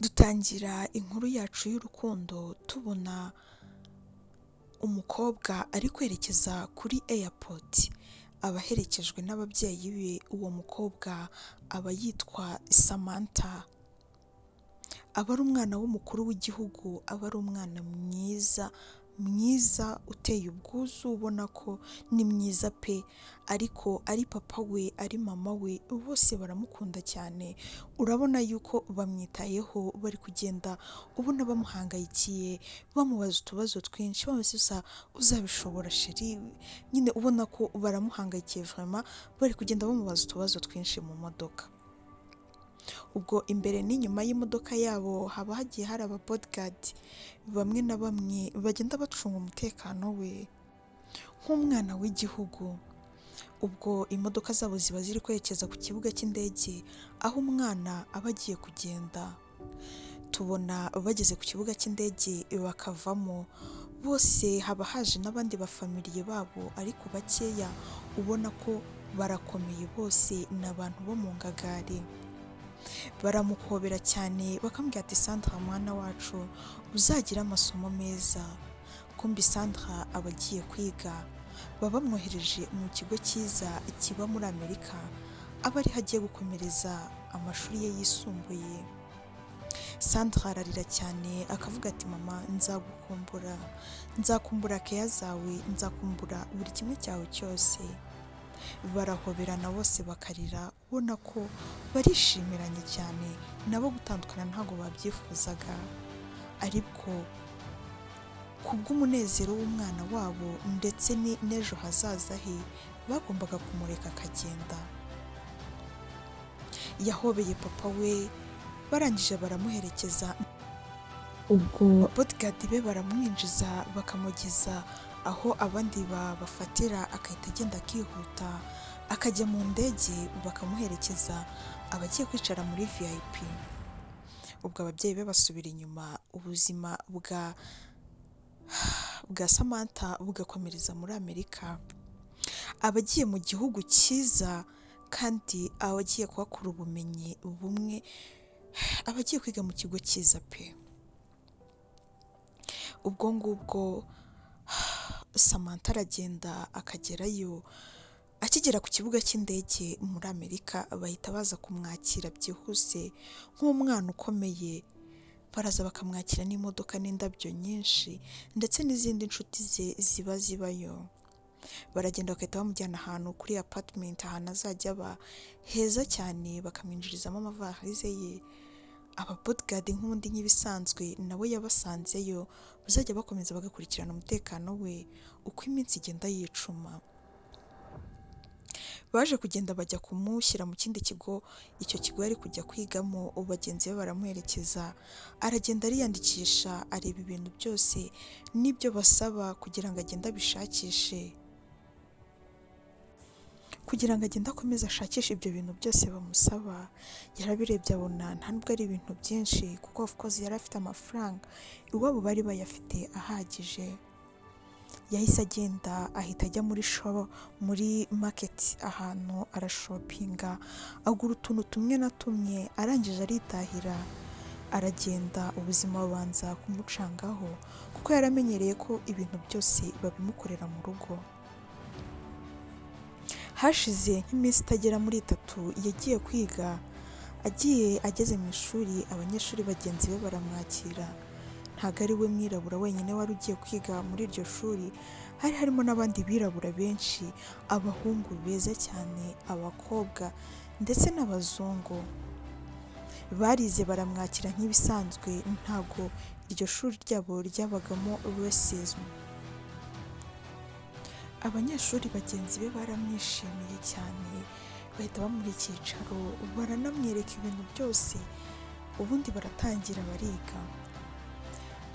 Dutangira inkuru yacu y'urukundo tubona umukobwa ari kwerekeza kuri airport, aba aherekejwe n'ababyeyi be. Uwo mukobwa aba yitwa Samantha, aba ari umwana w'umukuru w'igihugu, aba ari umwana mwiza uteye ubwuzu, ubona ko ni mwiza pe, ariko ari papa we ari mama we bose baramukunda cyane, urabona yuko bamwitayeho, bari kugenda ubona bamuhangayikiye, bamubaza utubazo twinshi, bamubaza uzabishobora sheri, nyine ubona ko baramuhangayikiye vraiment, bari kugenda bamubaza utubazo twinshi mu modoka. Ubwo imbere n'inyuma y'imodoka yabo haba hagiye hari aba bodyguard bamwe na bamwe bagenda bacunga umutekano we nk'umwana w'igihugu. Ubwo imodoka zabo ziba ziri kwerekeza ku kibuga cy'indege aho umwana aba agiye kugenda. Tubona bageze ku kibuga cy'indege bakavamo, bose haba haje n'abandi bafamiliye babo ariko bakeya, ubona ko barakomeye, bose ni abantu bo mu ngagari. Baramukobera cyane bakamubwira ati Sandra mwana wacu uzagira amasomo meza. Kumbi Sandra aba agiye kwiga, baba bamwohereje mu kigo cyiza kiba muri Amerika, aba ariho agiye gukomereza amashuri ye yisumbuye. Sandra ararira cyane akavuga ati mama nzakumbura keya zawe, nzakumbura buri kimwe cyawe cyose. Barahoberana bose bakarira, ubona ko barishimiranye cyane, nabo gutandukana ntabwo babyifuzaga, ariko kubw'umunezero w'umwana wabo ndetse n'ejo hazaza he bagombaga kumureka akagenda. Yahobeye papa we, barangije baramuherekeza, ubwo bodyguard be baramwinjiza bakamugeza aho abandi bafatira, agahita agenda akihuta akajya mu ndege, bakamuherekeza abagiye kwicara muri VIP. Ubwo ababyeyi be basubira inyuma, ubuzima bwa Samantha bugakomereza muri Amerika. Abagiye mu gihugu cyiza kandi abagiye kuhakura ubumenyi bumwe, abagiye kwiga mu kigo cyiza pe. Ubwo ngubwo Samantha aragenda akagerayo, akigera ku kibuga cy'indege muri Amerika bahita baza kumwakira byihuse nk'umwana ukomeye. Baraza bakamwakira n'imodoka n'indabyo nyinshi ndetse n'izindi nshuti ze zibayo. Baragenda bagahita bamujyana ahantu kuri apartment, ahantu azajya aba heza cyane, bakamwinjirizamo amavalize ye. Aba bodyguard nk'undi nk'ibisanzwe nawe yabasanzeyo, bazajya bakomeza bagakurikirana umutekano we uko iminsi igenda yicuma. Baje kugenda bajya kumushyira mu kindi kigo, icyo kigo yari kujya kwigamo, bagenzi be baramuherekeza, aragenda ariyandikisha, areba ibintu byose n'ibyo basaba kugira ngo agende abishakishe, kugira ngo agende akomeze ashakishe ibyo bintu byose bamusaba. Yarabirebye abona nta nubwo ari ibintu byinshi, kuko of course yari afite amafaranga, iwabo bari bayafite ahagije. Yahise agenda ahita ajya muri market, ahantu arashopinga, agura utuntu tumwe na tumwe, arangije aritahira. Aragenda, ubuzima bubanza kumucangaho kuko yaramenyereye ko ibintu byose babimukorera mu rugo. Hashize nk'iminsi itagera muri 3 yagiye kwiga. Ageze mu ishuri, abanyeshuri bagenzi be baramwakira. Ntabwo ari we mwirabura wenyine wari ugiye kwiga muri iryo shuri, hari harimo n'abandi birabura benshi, abahungu beza cyane, abakobwa ndetse n'abazungu. Barize baramwakira nk'ibisanzwe, ntabwo iryo shuri ryabo ryabagamo racism. Abanyeshuri bagenzi be baramwishimiye cyane, bahita bamuha icyicaro, baranamwereka ibintu byose, ubundi baratangira bariga.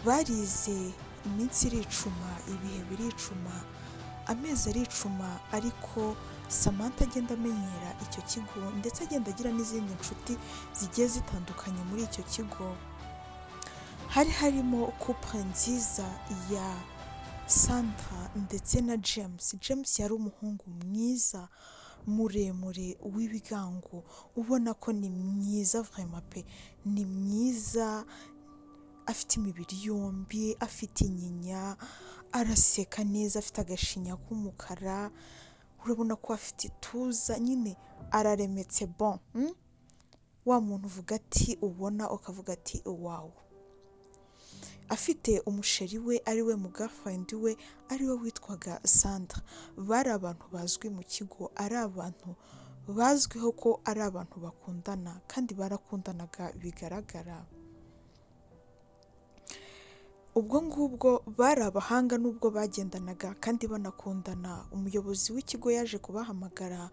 Barize, iminsi iricuma, ibihe biricuma, amezi aricuma, ariko Samantha agenda amenyera icyo kigo ndetse agenda agira n'izindi nshuti zigiye zitandukanye muri icyo kigo. Hari harimo couple nziza ya Sandra ndetse na James. James yari umuhungu mwiza, muremure w'ibigango, ubona ko ni mwiza vraiment pe, ni mwiza, afite imibiri yombi, afite inyinya, araseka neza, afite agashinya k'umukara, urabona ko afite ituza, nyine araremetse bon. Wa muntu uvuga ati, ubona ukavuga ati wawu. Afite umusheri we ari we mu girlfriend we ari we witwaga Sandra. Bari abantu bazwi mu kigo, ari abantu bazwiho ko ari abantu bakundana kandi barakundanaga bigaragara. Ubwo ngubwo bari abahanga nubwo bagendanaga kandi banakundana. Umuyobozi w'ikigo yaje kubahamagara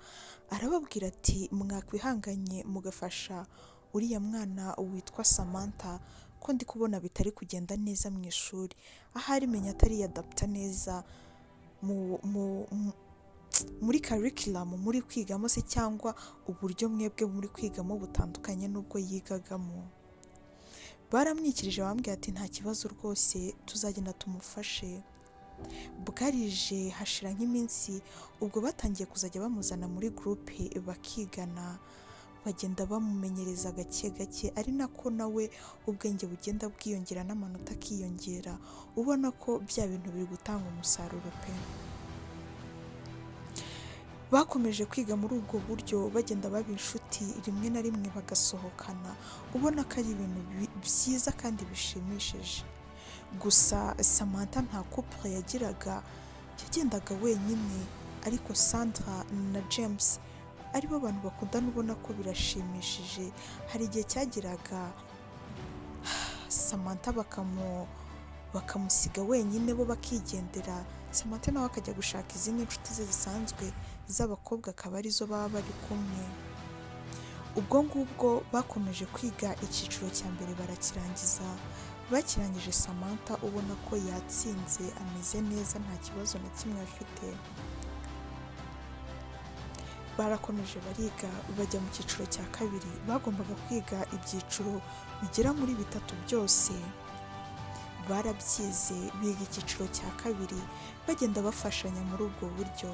arababwira ati, mwakwihanganye mugafasha uriya mwana witwa Samantha ko ndi kubona bitari kugenda neza mu ishuri, ahari menya atari adapta neza muri curriculum muri kwigamo se, cyangwa uburyo mwebwe muri kwigamo butandukanye n'ubwo yigagamo. Baramwikirije bambwira ati nta kibazo rwose tuzagenda tumufashe. Bwarije hashira nk'iminsi, ubwo batangiye kuzajya bamuzana muri groupe bakigana, bagenda bamumenyereza gake gake, ari nako nawe ubwenge bugenda bwiyongera n'amanota akiyongera, ubona ko bya bintu biri gutanga umusaruro pe. Bakomeje kwiga muri ubwo buryo, bagenda baba inshuti, rimwe na rimwe bagasohokana, ubona ko ari ibintu byiza kandi bishimishije. Gusa Samantha nta couple yagiraga, yagendaga wenyine, ariko Sandra na James aribo bantu bakundana, ubona ko birashimishije. Hari igihe cyagiraga Samantha bakamusiga wenyine, bo bakigendera, Samantha nawe akajya gushaka izindi nshuti ze zisanzwe z'abakobwa, akaba arizo baba bari kumwe. Ubwo ngubwo bakomeje kwiga icyiciro cya mbere barakirangiza. Bakirangije Samantha ubona ko yatsinze, ameze neza, nta kibazo na kimwe afite. Barakomeje bariga bajya mu cyiciro cya kabiri. Bagombaga kwiga ibyiciro bigera muri 3 byose. Barabyize, biga icyiciro cya kabiri, bagenda bafashanya muri ubwo buryo.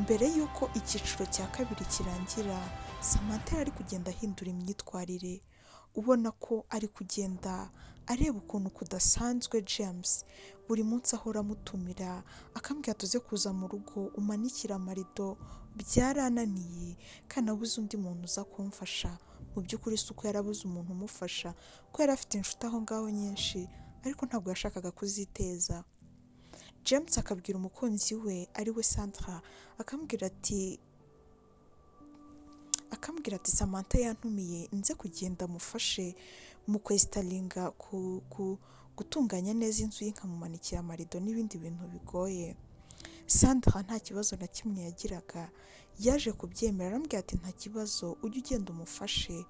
Mbere y'uko icyiciro cya kabiri kirangira, Samantha ari kugenda ahindura imyitwarire, ubona ko ari kugenda areba ukuntu kudasanzwe James. Buri munsi ahora amutumira, akambwira tuze kuza mu rugo, umanikira amarido. Byarananiye kandi nabuze undi muntu uza kumfasha. Mu by'ukuri si uko yarabuze umuntu umufasha, ko yari afite inshuti aho ngaho nyinshi, ariko ntabwo yashakaga kuziteza. James akabwira umukunzi we ari we Sandra, akambwira ati Samantha yantumiye nze kugenda mufashe mu kwestalinga, gutunganya neza inzu ye, nkamumanikira amarido n'ibindi bintu bigoye. Sandra nta kibazo na kimwe yagiraga, yaje kubyemera, arambwira ati nta kibazo, ujye ugenda umufashe,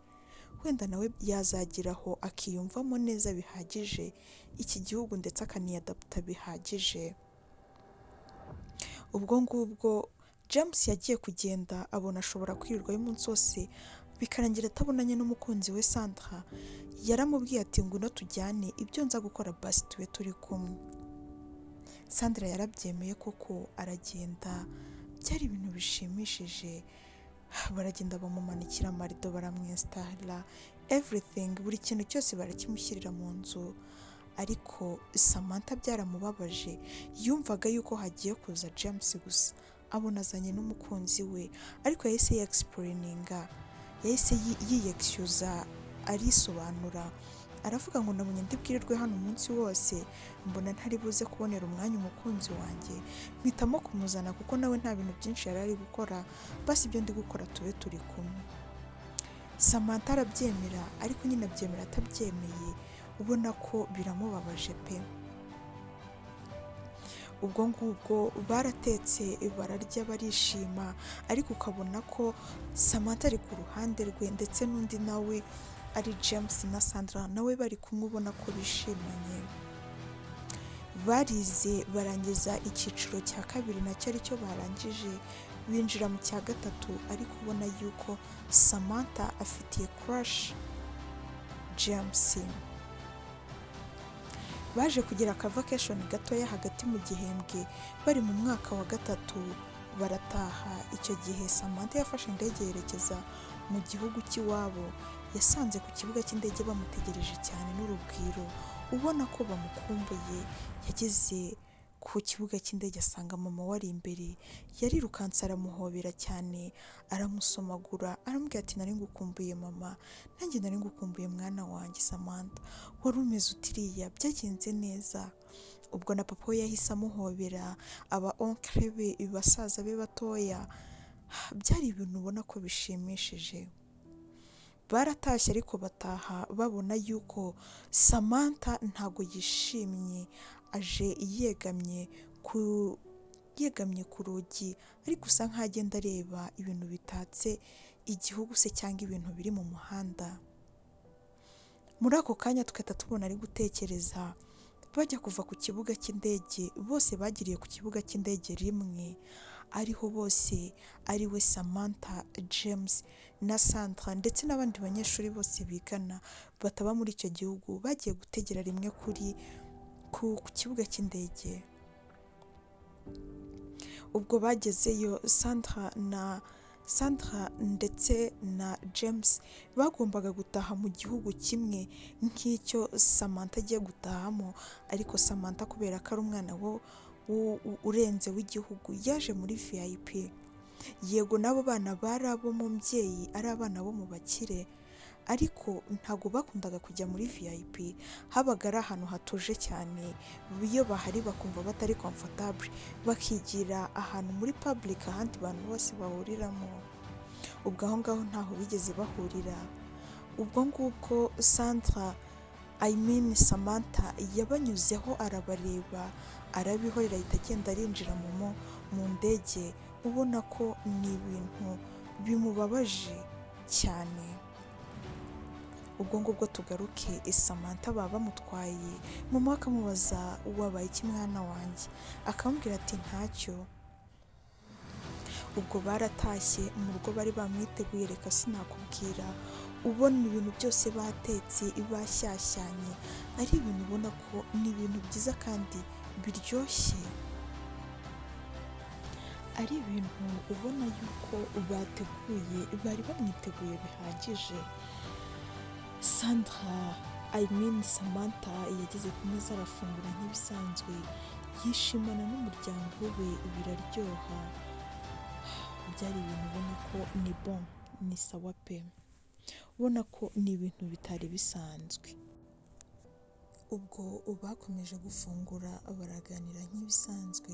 wenda nawe yazageraho akiyumvamo neza bihagije iki gihugu ndetse akaniyadapta bihagije. Ubwo ngubwo James yagiye kugenda, abona ashobora kwirirwayo umunsi wose, bikarangira atabonanye n'umukunzi we Sandra. Yaramubwiye ati ngwino tujyane, ibyo nza gukora basi tube turi kumwe. Sandra yarabyemeye koko aragenda. Byari ibintu bishimishije. Baragenda bamumanikira amarido, baramwinstalla everything, buri kintu cyose barakimushyirira mu nzu. Ariko Samantha byaramubabaje, yumvaga yuko hagiye kuza James gusa, abona azanye n'umukunzi we, ariko yahise yexplaininga, yahise yiyexcusa, arisobanura, aravuga ngo nabonye ndibwirirwe hano umunsi wose, mbona ntari buze kubonera umwanya umukunzi wanjye, mpitamo kumuzana kuko nawe nta bintu byinshi yari ari gukora, basi ibyo ndi gukora tube turi kumwe. Samantha arabyemera, ariko nyine abyemera atabyemeye, ubona ko biramubabaje pe. Ubwo ngubwo baratetse, bararya, barishima, ariko ukabona ko Samantha ari ku ruhande rwe, ndetse n'undi nawe ari James na Sandra nawe bari kumwe, ubona ko bishimanye. Barize barangiza icyiciro cya kabiri, nacyo ari cyo barangije, binjira mu cya gatatu, ariko ubona yuko Samantha afitiye crush James. Baje kugira aka vacation gatoya hagati mu gihembwe, bari mu mwaka wa gatatu, barataha. Icyo gihe Samantha yafashe indege yerekeza mu gihugu cy'iwabo. Yasanze ku kibuga cy'indege bamutegereje cyane n'urugwiro, ubona ko bamukumbuye. Yageze ku kibuga cy'indege asanga mama we ari imbere. Yarirukanse aramuhobera cyane, aramusomagura, aramubwira ati nari ngukumbuye mama, nanjye nari ngukumbuye mwana wanjye Samantha, wari umeze utiriya, byagenze neza. Ubwo na papa we yahise amuhobera, aba onkle be, basaza be batoya. Byari ibintu ubona ko bishimishije. Baratashye ariko bataha babona yuko Samantha ntago yishimye, aje yegamye ku rugi, ariko usa nk'aho agenda areba ibintu bitatse igihugu se cyangwa ibintu biri mu muhanda. Muri ako kanya tugahita tubona ari gutekereza. Bajya kuva ku kibuga cy'indege, bose bagiriye ku kibuga cy'indege rimwe, ariho bose ari we Samantha, James na Sandra ndetse n'abandi banyeshuri bose bigana bataba muri icyo gihugu, bagiye gutegera rimwe ku kibuga cy'indege. Ubwo bagezeyo, Sandra ndetse na James bagombaga gutaha mu gihugu kimwe nk'icyo Samantha agiye gutahamo, ariko Samantha kubera ko ari umwana urenze w'igihugu, yaje muri VIP. Yego n'abo bana bari abo mu mbyeyi, ari abana bo mu bakire, ariko ntabwo bakundaga kujya muri VIP. Habaga ari ahantu hatuje cyane, iyo bahari bakumva batari comfortable, bakigira ahantu muri public, ahandi bantu bose bahuriramo. Ubwo aho ngaho ntaho bigeze bahurira. Ubwo ngubwo Samantha yabanyuzeho, arabareba, arabihorera, ahita agenda arinjira mu ndege, ubona ko ni ibintu bimubabaje cyane. Ubwo ngubwo tugaruke, Samantha baba bamutwaye, mama akamubaza wabaye iki mwana wanjye, akamubwira ati ntacyo. Ubwo baratashye, mu rugo bari bamwiteguye, reka sinakubwira, ubona ibintu byose batetse, bashyashyanye, ari ibintu ubona ko ni ibintu byiza kandi biryoshye, ari ibintu ubona yuko bateguye, bari bamwiteguye bihagije. Samantha yageze ku meza arafungura nk'ibisanzwe, yishimana n'umuryango we, biraryoha. Byari ibintu ubona ko ni sawa pe, ubona ko ni ibintu bitari bisanzwe. Ubwo bakomeje gufungura, baraganira nk'ibisanzwe.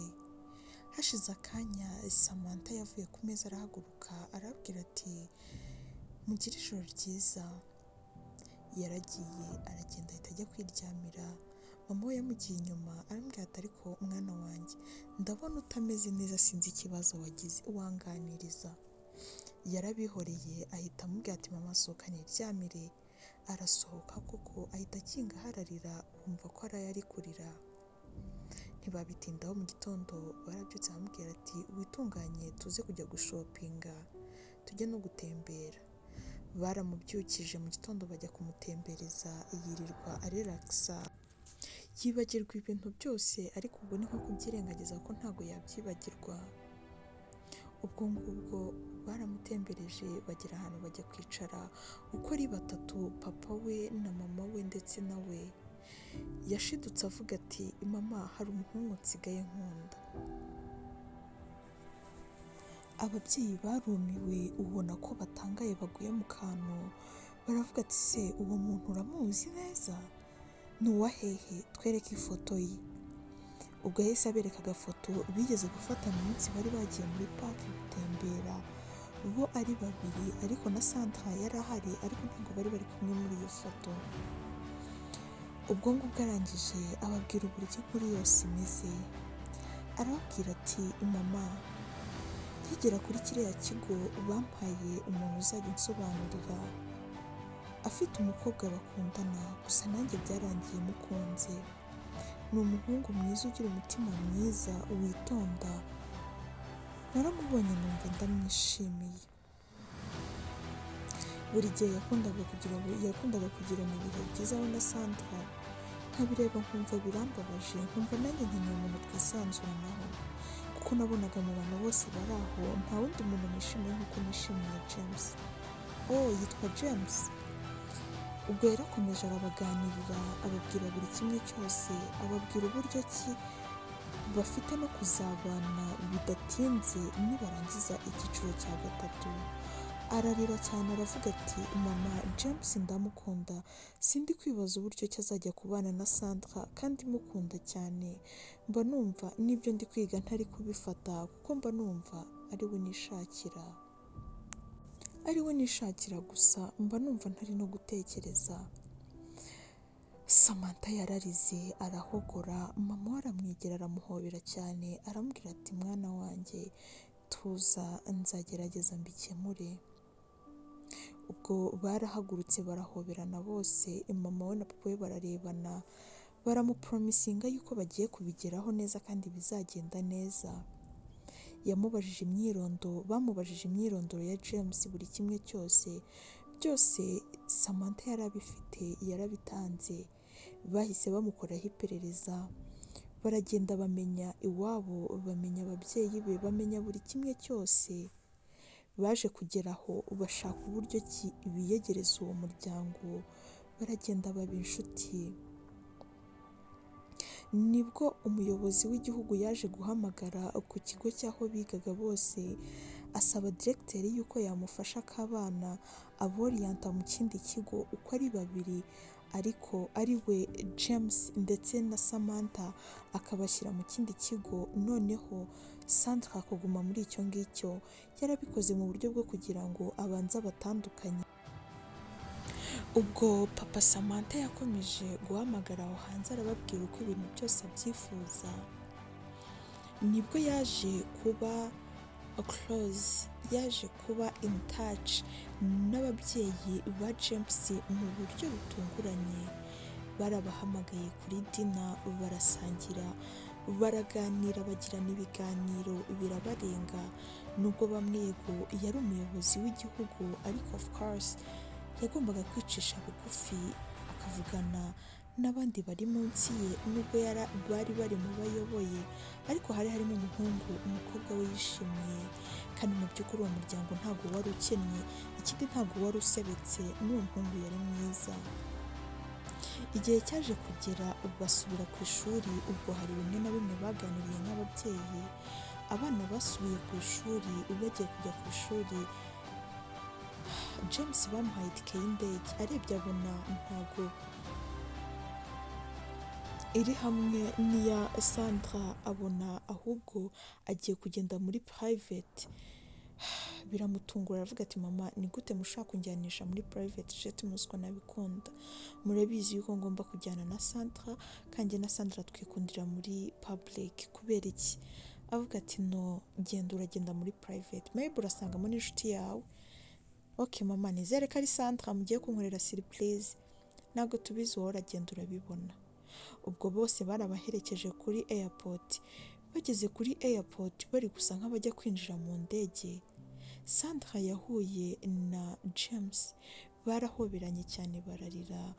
Hashize akanya, Samantha yavuye ku meza arahaguruka, arabwira ati mugire ijoro ryiza. Yaragiye aragenda ahita ajya kwiryamira. Mama we yamugiye inyuma, aramubwira ati ariko mwana wanjye, ndabona utameze neza, sinzi ikibazo wagize, wanganiriza. Yarabihoreye, ahita amubwira ati mama sohoka niryamire. Arasohoka koko, ahita akinga hararira, wumva ko ari kurira. Ntibabitindaho, mu gitondo barabyutse, aramubwira ati witunganye tuze kujya gushopinga, tujye no gutembera. Baramubyukije mu gitondo, bajya kumutembereza, yirirwa arelakisa, yibagirwa ibintu byose, ariko ubwo ni nko kubyirengagiza ko ntabwo yabyibagirwa. Ubwo ngubwo baramutembereje, bagera ahantu bajya kwicara uko ari batatu, papa we na mama we ndetse nawe. Yashidutse avuga ati mama, hari umuhungu nsigaye nkunda. Ababyeyi barumiwe, ubona ko batangaye, baguye mu kantu, baravuga ati se uwo muntu uramuzi neza? Ni uwa hehe? Twereke ifoto ye. Ubwo yahise abereka agafoto bigeze gufatana umunsi bari bagiye muri park gutembera, bo ari babiri, ariko na Sandra yari ahari, ariko ntabwo bari kumwe muri iyo foto. Ubwo ngubwo arangije ababwira uburyo inkuru yose imeze. Arababwira ati mama, nkigera kuri kiriya kigo bampaye umuntu uzajya unsobanurira, afite umukobwa bakundana, gusa nanjye byarangiye mukunze. Ni umuhungu mwiza, ugira umutima mwiza, witonda. Naramubonye numva ndamwishimiye. Buri gihe yakundaga kugirana ibihe byiza we na Sandra. Nkabireba nkumva birambabaje, nkumva nanjye nkeneye umuntu twisanzuranaho, kuko nabonaga mu bantu bose bari aho nta wundi muntu nishimiye nk'uko nishimiye James. Yitwa James. Ubwo yarakomeje arabaganirira, ababwira buri kimwe cyose, ababwira uburyo ki bafite no kuzabana bidatinze nibarangiza icyiciro cya gatatu. Ararira cyane aravuga ati mama, James ndamukunda, sindi kwibaza uburyo ki azajya kubana na Sandra kandi mukunda cyane, mba numva n'ibyo ndi kwiga ntari kubifata kuko mba numva ari we nishakira gusa, mba numva ntari no gutekereza. Samantha yararize arahogora, mama we aramwegera aramuhobera cyane, aramubwira ati mwana wanjye tuza, nzagerageza mbikemure. Ubwo barahagurutse barahoberana bose, mama we na papa we bararebana, baramupromisinga yuko bagiye kubigeraho neza kandi bizagenda neza. Bamubajije imyirondoro ya James, buri kimwe cyose, byose Samantha yari abifite, yarabitanze. Bahise bamukoraho iperereza, baragenda bamenya iwabo, bamenya ababyeyi be, bamenya buri kimwe cyose. Baje kugeraho bashaka uburyo ki biyegereza uwo muryango, baragenda baba inshuti. Nibwo umuyobozi w'igihugu yaje guhamagara ku kigo cy'aho bigaga bose, asaba diregiteri yuko yamufasha akabana aboriyanta mu kindi kigo uko ari babiri, ariko ari we James ndetse na Samantha akabashyira mu kindi kigo, noneho Sandra akaguma muri icyo ngicyo. Yarabikoze mu buryo bwo kugira ngo abanze abatandukanye. Ubwo papa Samantha yakomeje guhamagara aho hanze arababwira uko ibintu byose abyifuza. Nibwo yaje kuba close, yaje kuba in touch n'ababyeyi ba James mu buryo butunguranye. Barabahamagaye kuri dina, barasangira, baraganira, bagirana ibiganiro birabarenga. Nubwo bamwe yego yari umuyobozi w'igihugu, ariko of course yagombaga kwicisha bugufi akavugana n'abandi bari munsi ye. Nubwo bari bari mu bayoboye, ariko hari harimo umukobwa we yishimiye, kandi mu by'ukuri uwo muryango ntabwo wari ukennye, ikindi ntabwo wari usebetse, n'uwo muhungu yari mwiza. Igihe cyaje kugera basubira ku ishuri, ubwo hari bimwe na bimwe baganiriye nk'ababyeyi. Abana basubiye ku ishuri, bagiye kujya ku ishuri, James bamuhaye itike y'indege, arebye abona ntabwo iri hamwe n'iya Sandra, abona ahubwo agiye kugenda muri private. Biramutungura, aravuga ati mama, ni gute mushaka kunjyanisha muri private jet muzi ko nabikunda? Murabizi yuko ngomba kujyana na Sandra, kandi na Sandra twikundira muri public, kubera iki? Avuga ati no, uragenda muri private, maybe urasangamo n'inshuti yawe. Okay mama, nizere ko ari Sandra mugiye kunkorera surprise, ntabwo tubizi, wowe uragenda urabibona. Ubwo bose barabaherekeje kuri airport. Bageze kuri airport bari gusa nk'abajya kwinjira mu ndege, Sandra yahuye na James, barahoberanye cyane bararira.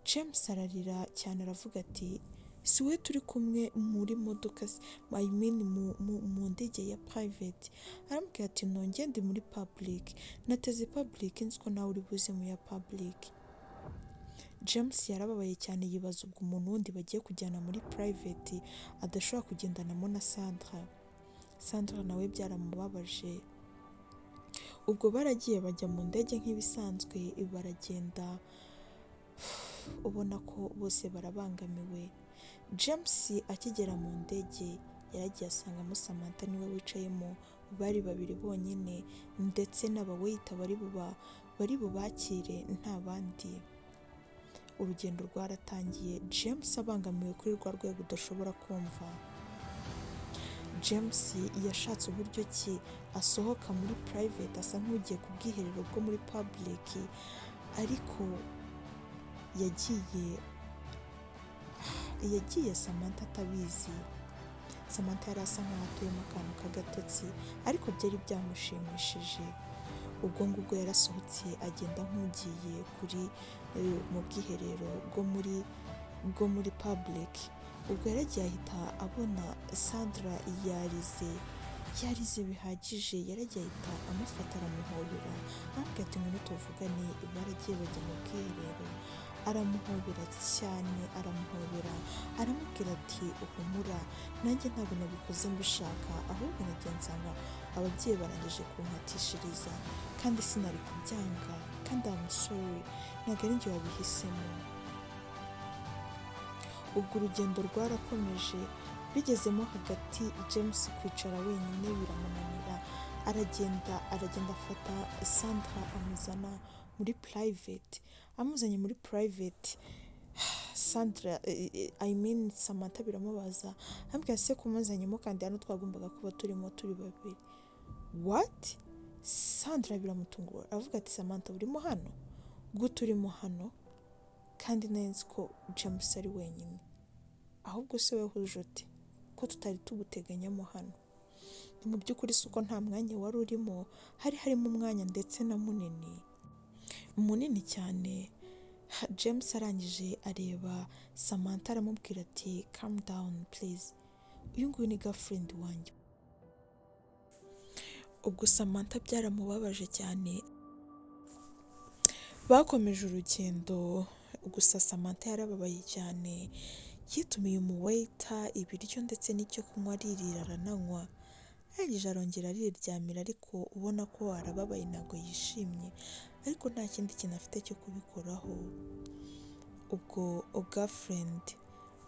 James ararira cyane aravuga ati si we turi kumwe muri modoka, mu ndege ya private? Aramubwira ati no, ngende muri public, nateze public, nzi ko nawe uri buze mu ya public. James yarababaye cyane, yibaza ubwo umuntu wundi bagiye kujyana muri private adashobora kugendanamo na Sandra nawe byaramubabaje. Ubwo baragiye bajya mu ndege nk'ibisanzwe, baragenda ubona ko bose barabangamiwe. James akigera mu ndege yaragiye asangamo Samantha niwe wicayemo, bari babiri bonyine, ndetse n'abawita bari bubakire nta bandi. Urugendo rwaratangiye, James abangamiwe kuri rwa rwego udashobora kumva. James yashatse uburyo ki asohoka muri private, asa nk'ugiye ku bwiherero bwo muri public, ariko yagiye Samantha atabizi. Samantha yari asa nk'aho atuyemo akantu k'agatotsi, ariko byari byamushimishije. Ubwo ngubwo yarasohotse agenda nk'ugiye mu bwiherero bwo muri public. ubwo yaragiye ahita abona Sandra yarize bihagije, yaragiye ahita amufata aramuhobera arambwira ati ngwino tuvugane. Baragiye bajya mu bwiherero, aramuhobera cyane, aramubwira ati uhumura, nanjye ntabwo nabikoze mbishaka, ahubwo nagiye nsanga ababyeyi barangije kunkatishiriza kandi sinari kubyanga, kandi amusore ntabwo ari njye wabihisemo. Ubwo urugendo rwarakomeje, bigezemo hagati James kwicara wenyine biramunanira, aragenda afata Sandra amuzana muri private. Amuzanye muri private, Sandra Samantha biramubaza, ambwira se kumuzanyemo kandi hano twagombaga kuba turimo turi babiri. What? Sandra biramutungura, aravuga ati Samantha urimo hano? Gute urimo hano kandi nzi ko James ari wenyine? Ahubwo se wewe huje ute ko tutari tuguteganyamo hano? Mu by'ukuri si uko nta mwanya wari urimo, harimo umwanya ndetse na munini cyane. James arangije areba Samantha aramubwira ati calm down please, uyu nguyu ni girlfriend wanjye. Ubwo Samantha byaramubabaje cyane. Bakomeje urugendo, gusa Samantha yarababaye cyane, yitumiye umuwaita ibiryo ndetse n'icyo kunywa, aririra arananywa, arangije arongera ariryamira, ariko ubona ko arababaye ntabwo yishimye, ariko nta kindi kintu afite cyo kubikoraho. Ubwo girlfriend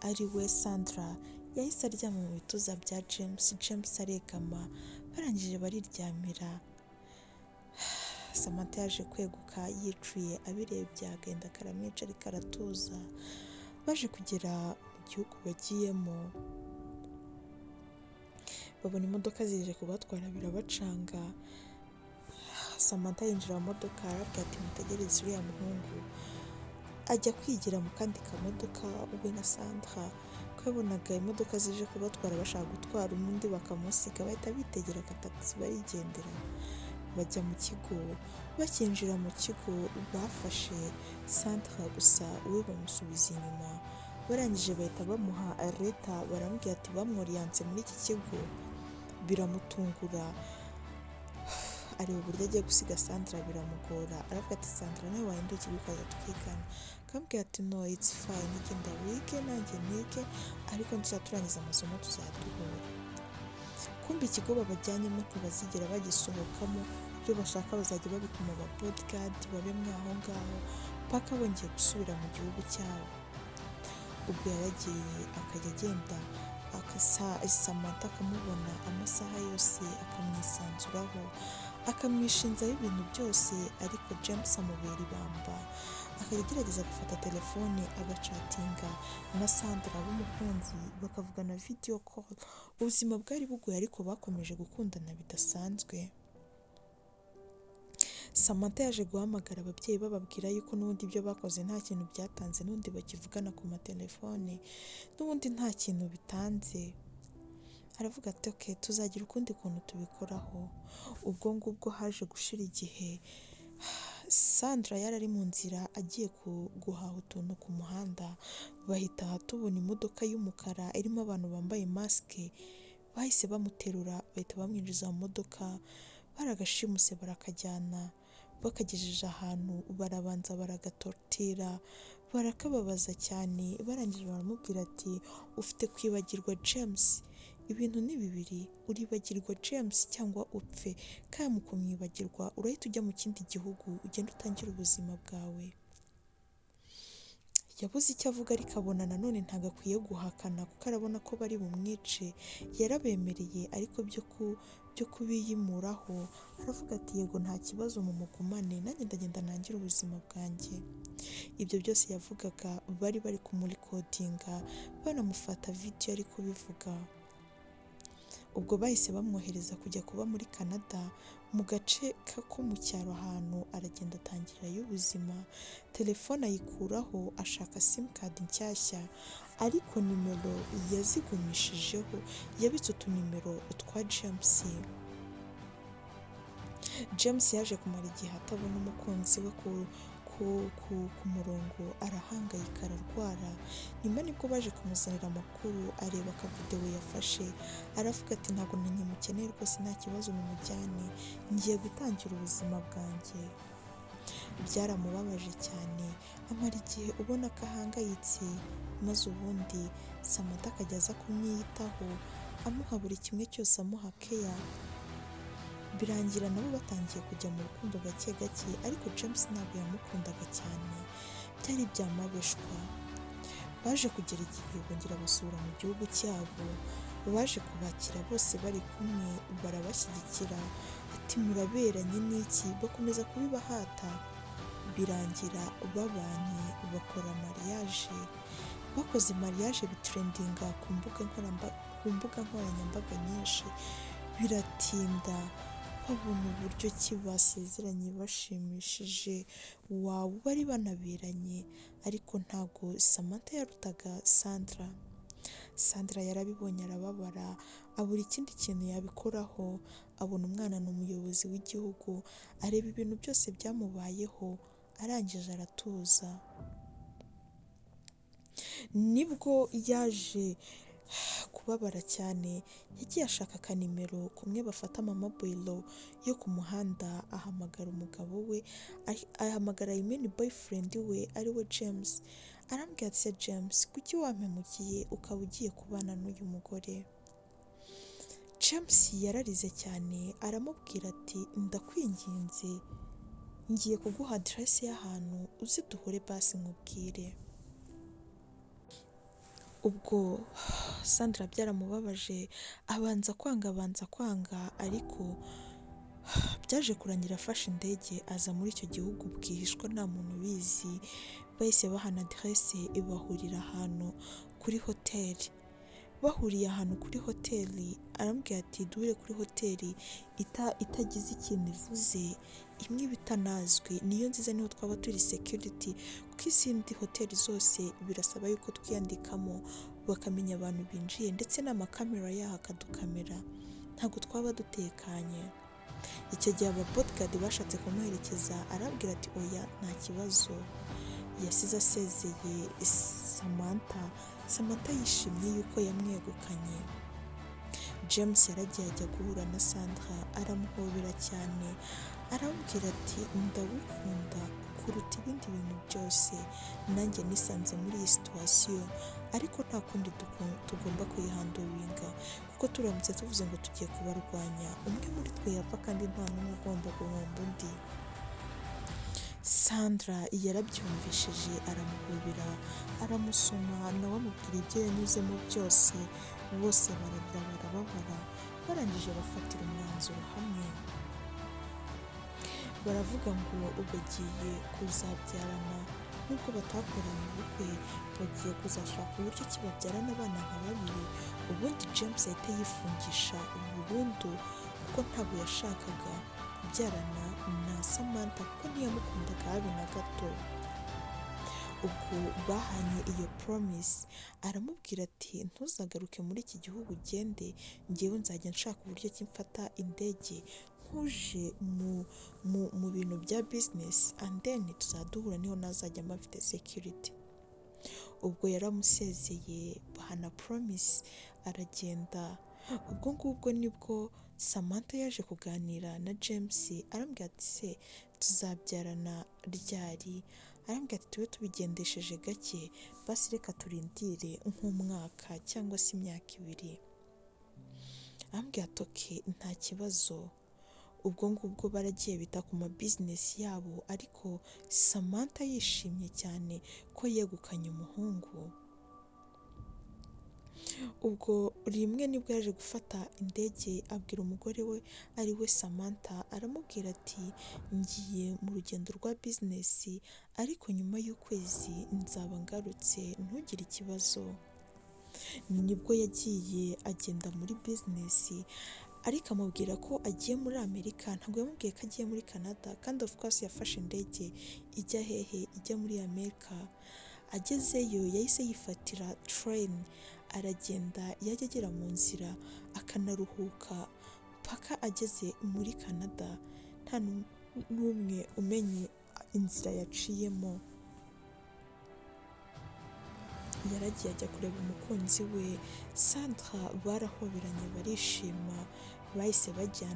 ari we Sandra yahise aryama mu bituza bya James aregama, barangije bariryamira. Samantha yaje kweguka yicuye, abirebye agenda karamwica ariko aratuza. Baje kugera mu gihugu bagiyemo, babona imodoka zije kubatwara birabacanga. Samantha yinjira mu modoka, arabwira ati mutegereze uriya muhungu, ajya kwigira mu kandi kamodoka we na Sandra, ko yabonaga imodoka zije kubatwara bashaka gutwara undi bakamusiga, bahita bitegera akatagisi barigendera. Bajya mu kigo, bakinjira mu kigo bafashe Sandra gusa we bamusubiza inyuma. Barangije bahita bamuha leta, baramubwira ati bamworiyanse muri iki kigo. Biramutungura, areba uburyo agiye gusiga Sandra biramugora, aravuga ati Sandra nawe wahindukira ukaza tukigana. Akambwira ati no it's fine, genda wige nanjye nige, ariko tuzaturangiza amasomo tuzaduhura. Kumbe ikigo babajyanyemo ntibazigera bagisohokamo, ibyo bashaka bazajya babituma aba bodyguard babe mwaho ngaho paka bongeye gusubira mu gihugu cyabo. Ubwo yaragiye akajya agenda Samantha akamubona amasaha yose, akamwisanzuraho, akamwishinzaho ibintu byose, ariko James amubera ibamba. Akajya agerageza gufata telefone agacatinga na Sandra w'umukunzi, bakavugana video call. Ubuzima bwari bugoye ariko bakomeje gukundana bidasanzwe. Samantha yaje guhamagara ababyeyi bababwira yuko n'ubundi ibyo bakoze nta kintu byatanze, n'ubundi bakivugana ku matelefone, n'ubundi nta kintu bitanze. Aravuga ati okay, tuzagira ukundi kuntu tubikoraho. Ubwo ngubwo haje gushira igihe, Sandra yari ari mu nzira agiye guhaha utuntu ku muhanda, bahita tubona imodoka y'umukara irimo abantu bambaye masike, bahise bamuterura bahita bamwinjiza mu modoka, baragashimuse barakajyana, bakagejeje ahantu barabanza baragatortira, barakababaza cyane. Barangije baramubwira ati ufite kwibagirwa James, ibintu ni bibiri, uribagirwa James cyangwa upfe, kandi mu kumwibagirwa urahita ujya mu kindi gihugu ugenda utangira ubuzima bwawe. Yabuze icyo avuga, ariko abona nanone ntabwo akwiye guhakana kuko arabona ko bari bumwice. Yarabemereye ariko byo kubiyimuraho, aravuga ati yego nta kibazo mumugumane, nanjye ndagenda ntangire ubuzima bwanjye. Ibyo byose yavugaga bari kumurikodinga, banamufata video ari kubivuga. Ubwo bahise bamwohereza kujya kuba muri Canada mu gace ko mu cyaro ahantu, aragenda atangirayo ubuzima. Telefone ayikuraho, ashaka simcard nshyashya, ariko nimero yazigumishijeho yabitse utunimero twa James yaje kumara igihe atabona umukunzi we ku ku murongo arahangayika ararwara. Nyuma nibwo baje kumuzanira amakuru, areba akavidewo yafashe aravuga ati ntabwo nkimukeneye rwose, nta kibazo mumujyane, ngiye gutangira ubuzima bwanjye. Byaramubabaje cyane, amara igihe ubona ko ahangayitse, maze ubundi Samantha akajya aza kumwiyitaho amuha buri kimwe cyose, amuha keya. Birangira nabo batangiye kujya mu rukundo gake gake, ariko James ntabwo yamukundaga cyane, byari byamabeshwa. Baje kugera igihe bongera basubira mu gihugu cyabo, baje kubakira bose bari kumwe, barabashyigikira ati muraberanye n'iki, bakomeza kubibahata. Birangira babanye, bakora mariage. Bakoze mariage bitrendinga ku mbuga nkoranyambaga nyinshi, biratinda babona uburyo ki basezeranye bashimishije, wawe bari banaberanye. Ariko ntabwo Samantha yarutaga Sandra. Sandra yarabibonye arababara, abura ikindi kintu yabikoraho. Abona umwana ni umuyobozi w'igihugu, areba ibintu byose byamubayeho, arangije aratuza. Nibwo yaje kubabara cyane, yagiye ashaka akanimero kumwe bafata amamobayiro yo ku muhanda, ahamagara umugabo we, ahamagara boyfriend we ari we James. Arambwira ati se James, kuki wampemukiye ukaba ugiye kubana n'uyu mugore? James yararize cyane, aramubwira ati ndakwinginze, ngiye kuguha aderesi y'ahantu uzi duhure basi nkubwire. Ubwo Sandra byaramubabaje, abanza kwanga, ariko byaje kurangira afashe indege aza muri icyo gihugu bwihishwa, nta muntu ubizi. Bahise bahana aderesi, bahurira ahantu kuri hoteli. Bahuriye ahantu kuri hoteli, arambwira ati duhure kuri hoteli itagize ikintu ivuze, imwe bitanazwi, niyo nziza, niho twaba turi security, kuko izindi hoteli zose birasaba yuko twiyandikamo bakamenya abantu binjiye, ndetse n'amakamera yaho akadukamera, ntabwo twaba dutekanye. Icyo gihe aba bodyguard bashatse kumuherekeza, arabwira ati oya nta kibazo. Yasize asezeye Samantha yishimye yuko yamwegukanye. James yaragiye ajya guhura na Sandra, aramuhobera cyane, aramubwira ati ndagukunda kuruta ibindi bintu byose, nanjye nisanze muri iyi situwasiyo, ariko nta kundi tugomba kuyihanduringa, kuko turamutse tuvuze ngo tugiye kubarwanya, umwe muri twe yapfa kandi nta n'umwe ugomba guhomba undi. Sandra yarabyumvishije, aramuhobera, aramusoma, nawe amubwira ibyo yanyuzemo byose. Bose bararira barababara, barangije bafatira umwanzuro hamwe, baravuga ngo bagiye kuzabyarana. Nubwo batakoranye ubukwe, bagiye kuzashaka uburyo ki babyarana abana nka babiri, ubundi James ahita yifungisha burundu, kuko ntabwo yashakaga kubyarana na Samantha, kuko ntiyamukundaga habe na gato. Ubwo bahanye iyo promise, aramubwira ati ntuzagaruke muri iki gihugu, ugende, ngewe nzajya nshaka uburyo ki mfata indege nkuje mu bintu bya business, and then tuzaduhura, niho nazajya mfite security. Ubwo yaramusezeye, bahana promise, aragenda. Ubwo ngubwo nibwo Samantha yaje kuganira na James, arambwira ati se tuzabyarana ryari? Arambwira ati tube tubigendesheje gake, basi reka turindire nk'umwaka cyangwa se imyaka 2. Arambwira ati okay, nta kibazo. Ubwo ngubwo baragiye bita ku ma business yabo, ariko Samantha yishimye cyane ko yegukanye umuhungu. Ubwo rimwe nibwo yaje gufata indege, abwira umugore we ari we Samantha, aramubwira ati ngiye mu rugendo rwa business, ariko nyuma y'ukwezi nzaba ngarutse, ntugire ikibazo. Nibwo yagiye agenda muri business, ariko amubwira ko agiye muri Amerika, ntabwo yamubwiye ko agiye muri Canada, kandi of course yafashe indege ijya hehe, ijya muri Amerika. Agezeyo yahise yifatira train, aragenda, yajya agera mu nzira akanaruhuka mpaka ageze muri Canada, nta n'umwe umenye inzira yaciyemo. Yaragiye ajya kureba umukunzi we Sandra, barahoberanye barishima, bahise bajya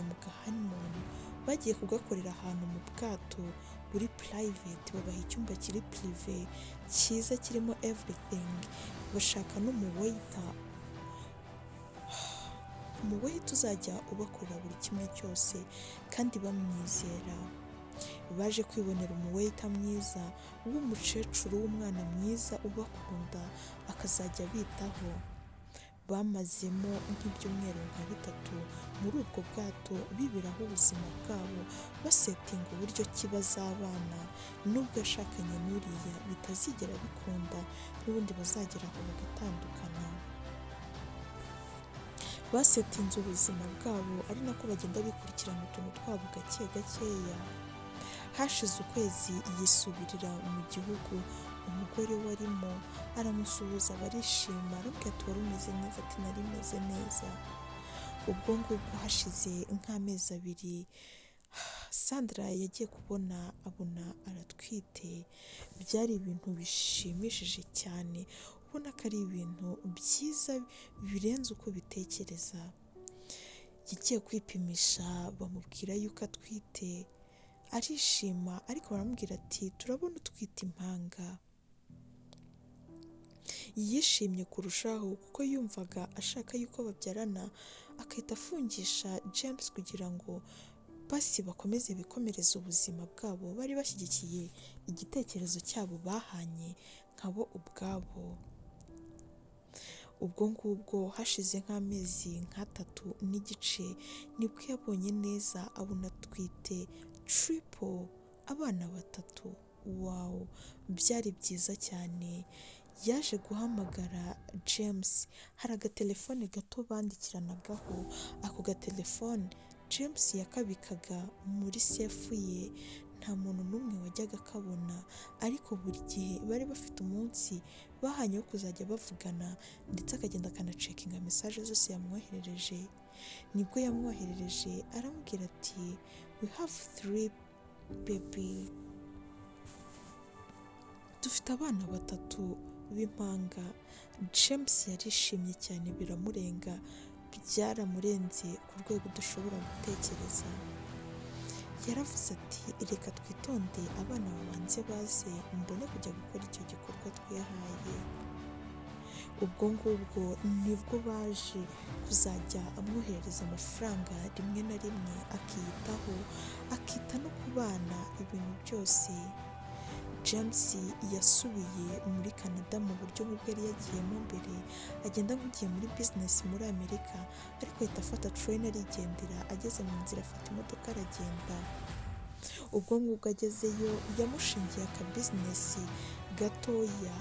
mu gahanimoni, bagiye kugakorera ahantu mu bwato buri private, babaha icyumba kiri prive cyiza kirimo everything, bashaka n'umuwaiter uzajya ubakorera buri kimwe cyose kandi bamwizera. Baje kwibonera umuwaiter mwiza w'umukecuru w'umwana mwiza ubakunda akazajya bitaho. Bamazemo nk'ibyumweru nka bitatu muri ubwo bwato bibiraho ubuzima bwabo, basetinga uburyo ki bazabana, nubwo yashakanye n'uriya bitazigera bikunda, n'ubundi bazagera aho bagatandukana. Basetinze ubuzima bwabo ari nako bagenda bikurikirana utuntu twabo gake gakeya. Hashize ukwezi yisubirira mu gihugu, umugore warimo aramusuhuza barishima, arambwira ati wari umeze neza? Ati nari meze neza. Ubwo ngubwo hashize nk'amezi abiri, Sandra yagiye abona aratwite. Byari ibintu bishimishije cyane, ubona ko ari ibintu byiza birenze uko bitekereza. Yagiye kwipimisha bamubwira yuko atwite, arishima, ariko baramubwira ati turabona utwite impanga. Yishimye kurushaho kuko yumvaga ashaka yuko babyarana, agahita afungisha James kugira ngo basi bakomeze bikomereza ubuzima bwabo. Bari bashyigikiye igitekerezo cyabo bahanye nkabo ubwabo. Ubwo ngubwo hashize nk'amezi nk'atatu n'igice, nibwo yabonye neza abona atwite triple, abana batatu. Wow, byari byiza cyane. Yaje guhamagara James, hari agatelefone gato bandikiranagaho. Ako gatelefone James yakabikaga muri sefu ye, nta muntu n'umwe wajyaga akabona, ariko buri gihe bari bafite umunsi bahanye wo kuzajya bavugana, ndetse akagenda akanacekinga mesaje zose yamwoherereje. Nibwo yamwoherereje aramubwira ati we have 3 baby, dufite abana batatu b'impanga. James yarishimye cyane biramurenga, byaramurenze ku rwego dushobora gutekereza. Yaravuze ati reka twitonde, abana babanze baze mbone kujya gukora icyo gikorwa twihaye. Ubwo ngubwo nibwo baje kuzajya amwoherereza amafaranga rimwe na rimwe, akiyitaho, akita no ku bana, ibintu byose. James yasubiye muri Canada mu buryo bwe yari yagiyemo mbere, agenda nk'ugiye muri business muri Amerika, ariko ahita afata train arigendera. Ageze mu nzira afata imodoka aragenda. Ubwo ngubwo agezeyo yamushingiye aka business gatoya,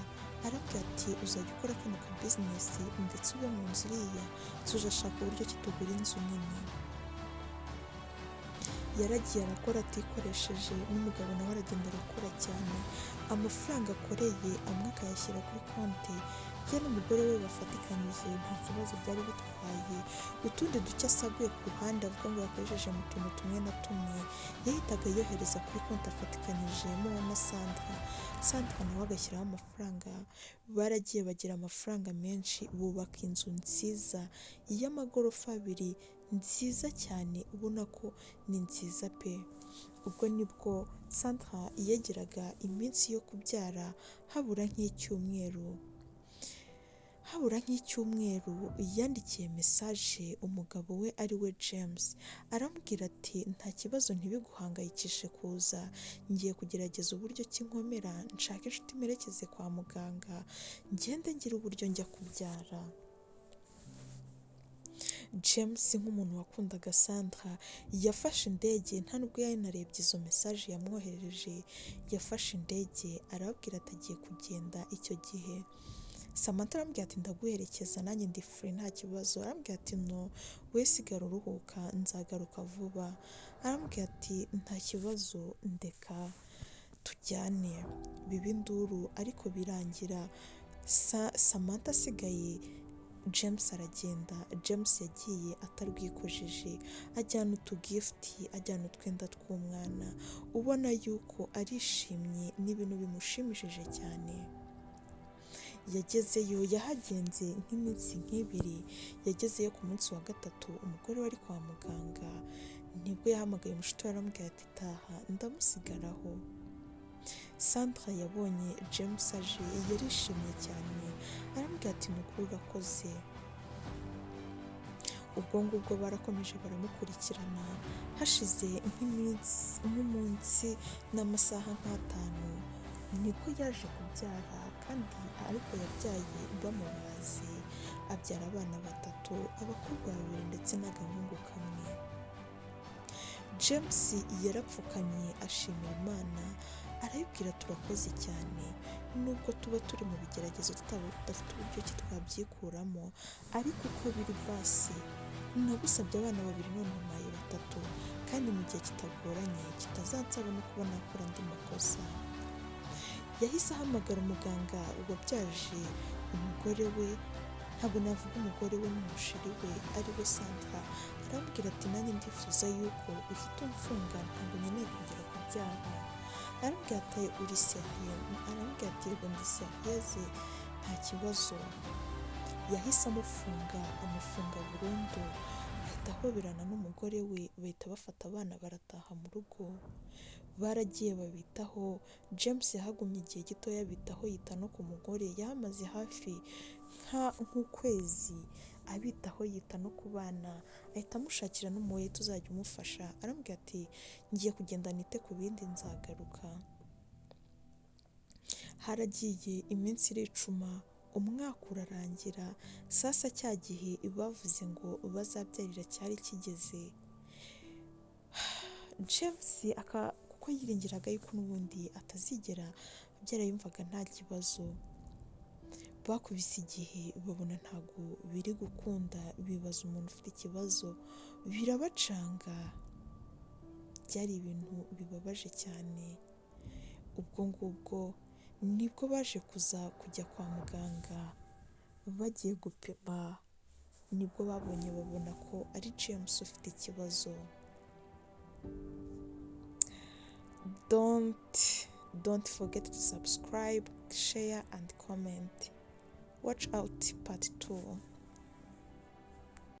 arabwira ati uzajya ukora kano ka business ndetse ube mu nzu iriya, tuzashaka uburyo kitugura inzu nini. Yaragiye arakora atikoresheje, n'umugabo nawe aragenda arakora cyane. Amafaranga akoreye amwe akayashyira kuri konti ye n'umugore we bafatikanyije, nta kibazo byari bitwaye. Utundi duke asaguye ku ruhande avuga ngo yakoresheje mu tuntu tumwe na tumwe, yahitaga yohereza kuri konti afatikanyijemo na Sandra nawe agashyiraho amafaranga. Baragiye bagira amafaranga menshi, bubaka inzu nziza y'amagorofa 2 nziza cyane, ubona ko ni nziza pe. Ubwo nibwo Sandra yegeraga iminsi yo kubyara, habura nk'icyumweru yandikiye mesaje umugabo we ari we James, aramubwira ati nta kibazo, ntibiguhangayikishe kuza, ngiye kugerageza uburyo kinkomera, nshaka inshuti merekeze kwa muganga, ngende ngira uburyo njya kubyara. James nk'umuntu wakundaga Sandra yafashe indege, nta nubwo yanarebye izo mesaje yamwoherereje. Yafashe indege arababwira ati agiye kugenda. Icyo gihe Samantha arambwira ati ndaguherekeza, nanjye ndi free nta kibazo. Arambwira ati no, we sigara uruhuka, nzagaruka vuba. Arambwira ati nta kibazo, ndeka tujyane. Biba induru ariko birangira Samantha asigaye James aragenda. James yagiye atarwikojeje, ajyana utugifuti, ajyana utwenda tw'umwana, ubona yuko arishimye, n'ibintu bimushimishije cyane. Yagezeyo, yahagenze nk'iminsi nk'ibiri. Yagezeyo ku munsi wa gatatu, umugore we ari kwa muganga, nibwo yahamagaye mushiki we aramubwira ati taha ndamusigaraho. Sandra yabonye James aje, yarishimye cyane, aramubwira ati mukuru urakoze. Ubwo ngubwo barakomeje baramukurikirana. Hashize nk'umunsi n'amasaha nk'atanu, nibwo yaje kubyara, kandi ariko yabyaye bamubaze. Abyara abana 3, abakobwa 2 ndetse n'agahungu kamwe. James yarapfukamye ashimira Imana, arayibwira turakoze cyane, nubwo tuba turi mu bigeragezo tudafite uburyo ki twabyikuramo, ariko uko biri basi nagusabye abana 2 none umpaye 3, kandi mu gihe kitagoranye kitazansaba no kuba nakora andi makosa. Yahise ahamagara umuganga wabyaje umugore we, ntabwo navuga umugore we n'umusheri we ari we Sandra, arambwira ati nanjye ndifuza yuko uhita umfunga, ntabwo nkeneye kongera kubyara. Arambwira ati uri seriye? Arambwira ati yego ndi seriyeze, nta kibazo. Yahise amufunga burundu, ahita ahoberana n'umugore we, bahita bafata abana barataha mu rugo. Baragiye babitaho. James yahagumye igihe gito yabitaho, yita no ku mugore. Yahamaze hafi nk'ukwezi abitaho, yita no ku bana, ahita amushakira n'umuwe tuzajya umufasha. Arambwira ati ngiye kugenda nite ku bindi nzagaruka. Haragiye iminsi iricuma, umwaka urarangira. Sasa cya gihe bavuze ngo bazabyarira cyari kigeze. James kuko yiringiraga yuko n'ubundi atazigera abyara, yumvaga nta kibazo. Bakubise igihe babona ntabwo biri gukunda, bibaza umuntu ufite ikibazo, birabacanga. Byari ibintu bibabaje cyane. Ubwo ngubwo nibwo baje kujya kwa muganga, bagiye gupima, nibwo babona ko ari James ufite ikibazo. Don't forget to subscribe, share and comment. Watch out part 2.